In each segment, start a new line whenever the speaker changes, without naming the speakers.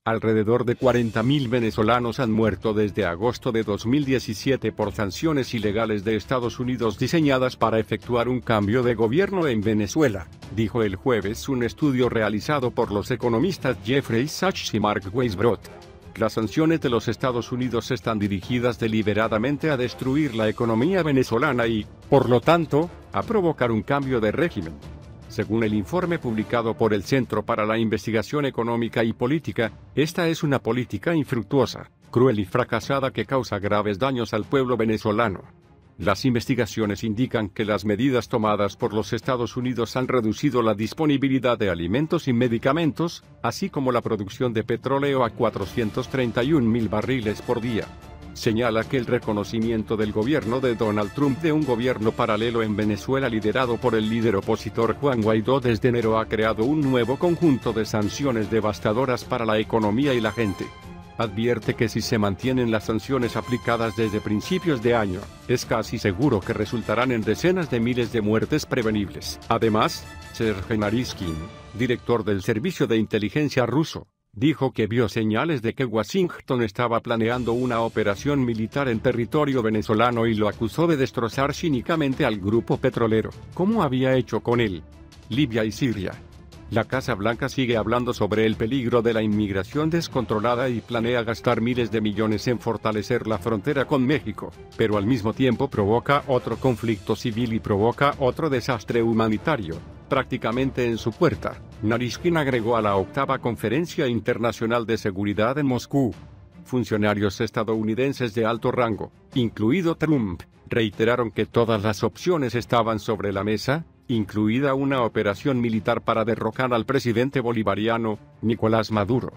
Alrededor de 40.000 venezolanos han muerto desde agosto de 2017 por sanciones ilegales de Estados Unidos diseñadas para efectuar un cambio de gobierno en Venezuela, dijo el jueves un estudio realizado por los economistas Jeffrey Sachs y Mark Weisbrot. Las sanciones de los Estados Unidos están dirigidas deliberadamente a destruir la economía venezolana y, por lo tanto, a provocar un cambio de régimen. Según el informe publicado por el Centro para la Investigación Económica y Política, esta es una política infructuosa, cruel y fracasada que causa graves daños al pueblo venezolano. Las investigaciones indican que las medidas tomadas por los Estados Unidos han reducido la disponibilidad de alimentos y medicamentos, así como la producción de petróleo a 431.000 barriles por día. Señala que el reconocimiento del gobierno de Donald Trump de un gobierno paralelo en Venezuela liderado por el líder opositor Juan Guaidó desde enero ha creado un nuevo conjunto de sanciones devastadoras para la economía y la gente. Advierte que si se mantienen las sanciones aplicadas desde principios de año, es casi seguro que resultarán en decenas de miles de muertes prevenibles. Además, Sergei Naryshkin, director del Servicio de Inteligencia ruso, dijo que vio señales de que Washington estaba planeando una operación militar en territorio venezolano y lo acusó de destrozar cínicamente al grupo petrolero, como había hecho con él, Libia y Siria. La Casa Blanca sigue hablando sobre el peligro de la inmigración descontrolada y planea gastar miles de millones en fortalecer la frontera con México, pero al mismo tiempo provoca otro conflicto civil y provoca otro desastre humanitario, prácticamente en su puerta. Naryshkin agregó a la octava Conferencia Internacional de Seguridad en Moscú. Funcionarios estadounidenses de alto rango, incluido Trump, reiteraron que todas las opciones estaban sobre la mesa, incluida una operación militar para derrocar al presidente bolivariano, Nicolás Maduro.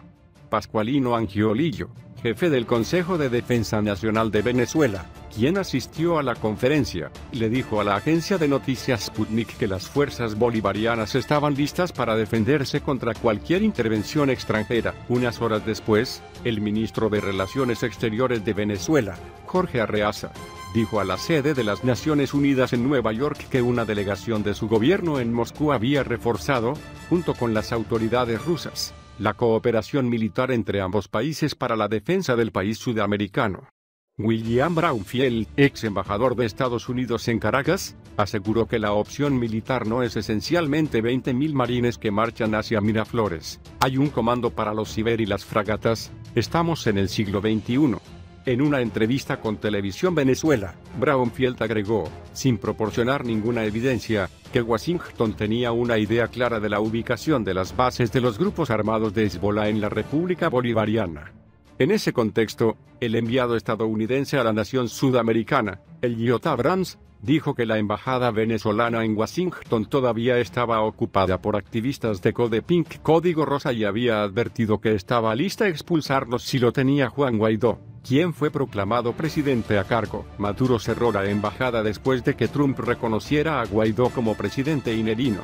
Pascualino Angiolillo, jefe del Consejo de Defensa Nacional de Venezuela, quien asistió a la conferencia, le dijo a la agencia de noticias Sputnik que las fuerzas bolivarianas estaban listas para defenderse contra cualquier intervención extranjera. Unas horas después, el ministro de Relaciones Exteriores de Venezuela, Jorge Arreaza, dijo a la sede de las Naciones Unidas en Nueva York que una delegación de su gobierno en Moscú había reforzado, junto con las autoridades rusas, la cooperación militar entre ambos países para la defensa del país sudamericano. William Braunfield, ex embajador de Estados Unidos en Caracas, aseguró que la opción militar no es esencialmente 20.000 marines que marchan hacia Miraflores. Hay un comando para los ciber y las fragatas, estamos en el siglo XXI. En una entrevista con Televisión Venezuela, Braunfield agregó, sin proporcionar ninguna evidencia, que Washington tenía una idea clara de la ubicación de las bases de los grupos armados de Hezbollah en la República Bolivariana. En ese contexto, el enviado estadounidense a la nación sudamericana, Elliot Abrams, dijo que la embajada venezolana en Washington todavía estaba ocupada por activistas de Code Pink Código Rosa y había advertido que estaba lista a expulsarlos si lo tenía Juan Guaidó, quien fue proclamado presidente a cargo. Maduro cerró la embajada después de que Trump reconociera a Guaidó como presidente interino.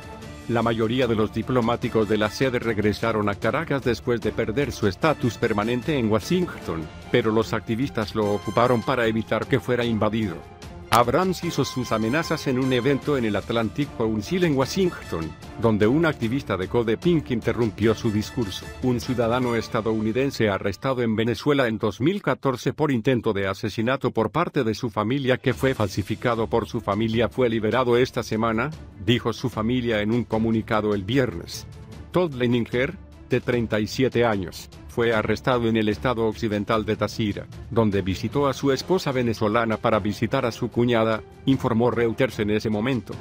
La mayoría de los diplomáticos de la sede regresaron a Caracas después de perder su estatus permanente en Washington, pero los activistas lo ocuparon para evitar que fuera invadido. Abrams hizo sus amenazas en un evento en el Atlantic Council en Washington, donde un activista de Code Pink interrumpió su discurso. Un ciudadano estadounidense arrestado en Venezuela en 2014 por intento de asesinato por parte de su familia que fue falsificado por su familia fue liberado esta semana, dijo su familia en un comunicado el viernes. Todd Leninger, de 37 años, fue arrestado en el estado occidental de Táchira, donde visitó a su esposa venezolana para visitar a su cuñada, informó Reuters en ese momento.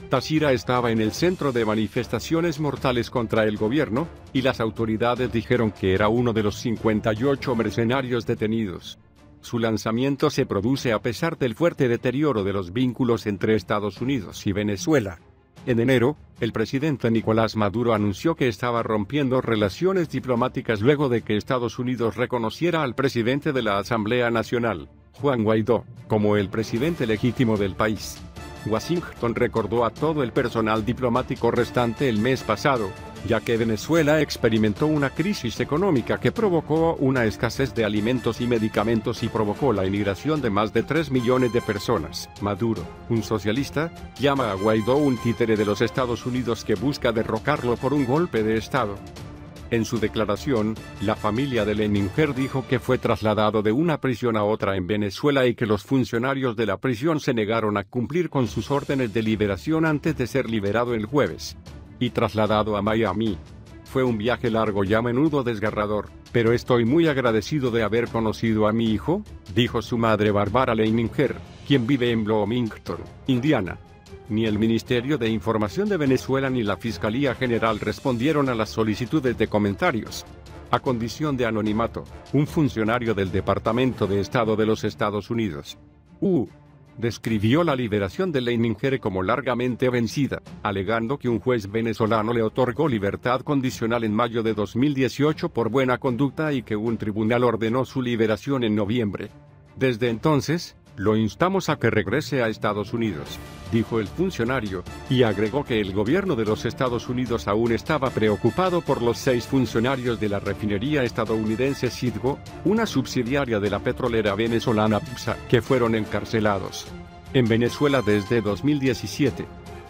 Táchira estaba en el centro de manifestaciones mortales contra el gobierno, y las autoridades dijeron que era uno de los 58 mercenarios detenidos. Su lanzamiento se produce a pesar del fuerte deterioro de los vínculos entre Estados Unidos y Venezuela. En enero, el presidente Nicolás Maduro anunció que estaba rompiendo relaciones diplomáticas luego de que Estados Unidos reconociera al presidente de la Asamblea Nacional, Juan Guaidó, como el presidente legítimo del país. Washington recordó a todo el personal diplomático restante el mes pasado, ya que Venezuela experimentó una crisis económica que provocó una escasez de alimentos y medicamentos y provocó la emigración de más de 3 millones de personas. Maduro, un socialista, llama a Guaidó un títere de los Estados Unidos que busca derrocarlo por un golpe de Estado. En su declaración, la familia de Leininger dijo que fue trasladado de una prisión a otra en Venezuela y que los funcionarios de la prisión se negaron a cumplir con sus órdenes de liberación antes de ser liberado el jueves y trasladado a Miami. Fue un viaje largo y a menudo desgarrador, pero estoy muy agradecido de haber conocido a mi hijo, dijo su madre Barbara Leininger, quien vive en Bloomington, Indiana. Ni el Ministerio de Información de Venezuela ni la Fiscalía General respondieron a las solicitudes de comentarios. A condición de anonimato, un funcionario del Departamento de Estado de los Estados Unidos, describió la liberación de Leininger como largamente vencida, alegando que un juez venezolano le otorgó libertad condicional en mayo de 2018 por buena conducta y que un tribunal ordenó su liberación en noviembre. Desde entonces, lo instamos a que regrese a Estados Unidos, dijo el funcionario, y agregó que el gobierno de los Estados Unidos aún estaba preocupado por los 6 funcionarios de la refinería estadounidense Citgo, una subsidiaria de la petrolera venezolana PDVSA, que fueron encarcelados en Venezuela desde 2017.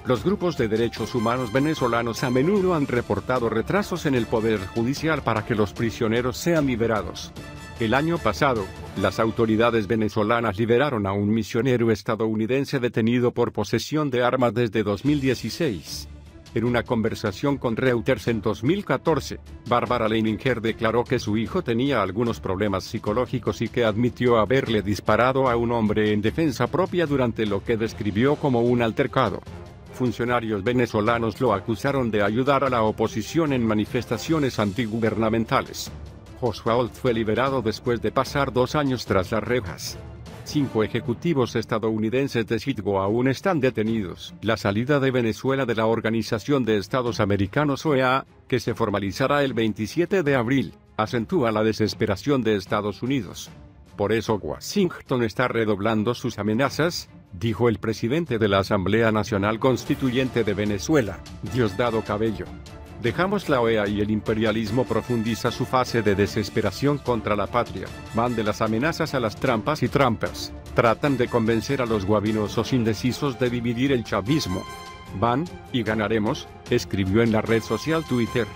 Los grupos de derechos humanos venezolanos a menudo han reportado retrasos en el poder judicial para que los prisioneros sean liberados. El año pasado, las autoridades venezolanas liberaron a un misionero estadounidense detenido por posesión de armas desde 2016. En una conversación con Reuters en 2014, Barbara Leininger declaró que su hijo tenía algunos problemas psicológicos y que admitió haberle disparado a un hombre en defensa propia durante lo que describió como un altercado. Funcionarios venezolanos lo acusaron de ayudar a la oposición en manifestaciones antigubernamentales. Oswald fue liberado después de pasar 2 años tras las rejas. 5 ejecutivos estadounidenses de Citgo aún están detenidos. La salida de Venezuela de la Organización de Estados Americanos OEA, que se formalizará el 27 de abril, acentúa la desesperación de Estados Unidos. Por eso Washington está redoblando sus amenazas, dijo el presidente de la Asamblea Nacional Constituyente de Venezuela, Diosdado Cabello. Dejamos la OEA y el imperialismo profundiza su fase de desesperación contra la patria. Van de las amenazas a las trampas y trampas. Tratan de convencer a los guabinosos indecisos de dividir el chavismo. Van, y ganaremos, escribió en la red social Twitter.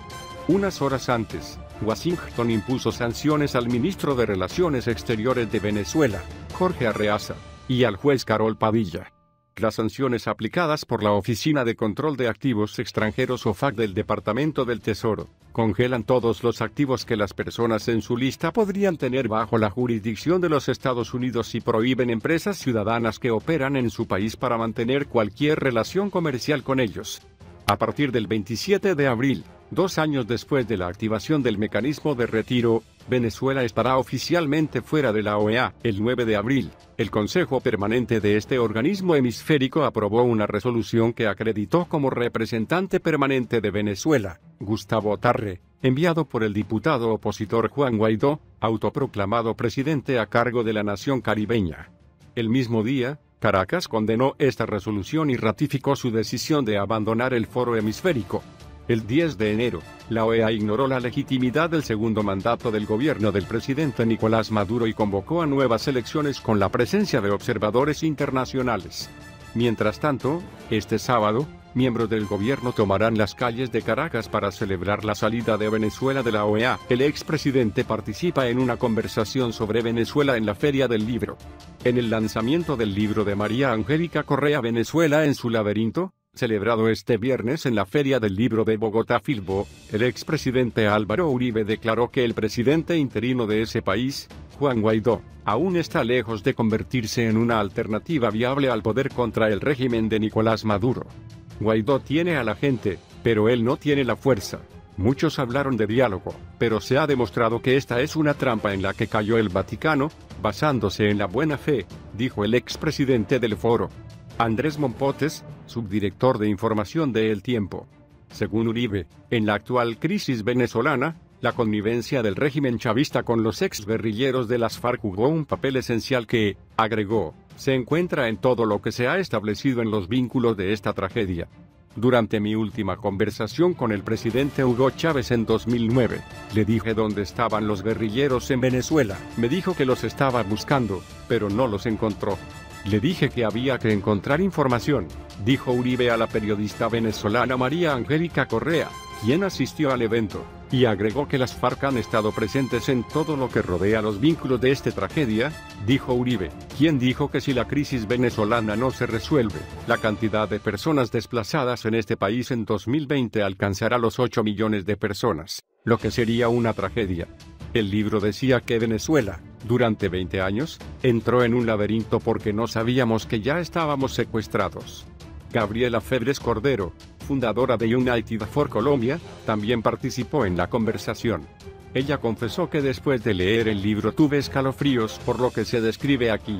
Unas horas antes, Washington impuso sanciones al ministro de Relaciones Exteriores de Venezuela, Jorge Arreaza, y al juez Carol Padilla. Las sanciones aplicadas por la Oficina de Control de Activos Extranjeros OFAC del Departamento del Tesoro, congelan todos los activos que las personas en su lista podrían tener bajo la jurisdicción de los Estados Unidos y prohíben empresas ciudadanas que operan en su país para mantener cualquier relación comercial con ellos. A partir del 27 de abril, 2 años después de la activación del mecanismo de retiro, Venezuela estará oficialmente fuera de la OEA. El 9 de abril, el Consejo Permanente de este organismo hemisférico aprobó una resolución que acreditó como representante permanente de Venezuela, Gustavo Tarre, enviado por el diputado opositor Juan Guaidó, autoproclamado presidente a cargo de la nación caribeña. El mismo día, Caracas condenó esta resolución y ratificó su decisión de abandonar el foro hemisférico. El 10 de enero, la OEA ignoró la legitimidad del segundo mandato del gobierno del presidente Nicolás Maduro y convocó a nuevas elecciones con la presencia de observadores internacionales. Mientras tanto, este sábado, miembros del gobierno tomarán las calles de Caracas para celebrar la salida de Venezuela de la OEA. El expresidente participa en una conversación sobre Venezuela en la Feria del Libro. En el lanzamiento del libro de María Angélica Correa Venezuela en su laberinto, celebrado este viernes en la Feria del Libro de Bogotá Filbo, el expresidente Álvaro Uribe declaró que el presidente interino de ese país, Juan Guaidó, aún está lejos de convertirse en una alternativa viable al poder contra el régimen de Nicolás Maduro. Guaidó tiene a la gente, pero él no tiene la fuerza. Muchos hablaron de diálogo, pero se ha demostrado que esta es una trampa en la que cayó el Vaticano, basándose en la buena fe, dijo el expresidente del foro, Andrés Mompotes, subdirector de información de El Tiempo. Según Uribe, en la actual crisis venezolana, la connivencia del régimen chavista con los exguerrilleros de las FARC jugó un papel esencial que, agregó, se encuentra en todo lo que se ha establecido en los vínculos de esta tragedia. Durante mi última conversación con el presidente Hugo Chávez en 2009, le dije dónde estaban los guerrilleros en Venezuela. Me dijo que los estaba buscando, pero no los encontró. Le dije que había que encontrar información, dijo Uribe a la periodista venezolana María Angélica Correa, quien asistió al evento, y agregó que las FARC han estado presentes en todo lo que rodea los vínculos de esta tragedia, dijo Uribe, quien dijo que si la crisis venezolana no se resuelve, la cantidad de personas desplazadas en este país en 2020 alcanzará los 8 millones de personas, lo que sería una tragedia. El libro decía que Venezuela, durante 20 años, entró en un laberinto porque no sabíamos que ya estábamos secuestrados. Gabriela Febres Cordero, fundadora de United for Colombia, también participó en la conversación. Ella confesó que después de leer el libro tuve escalofríos por lo que se describe aquí.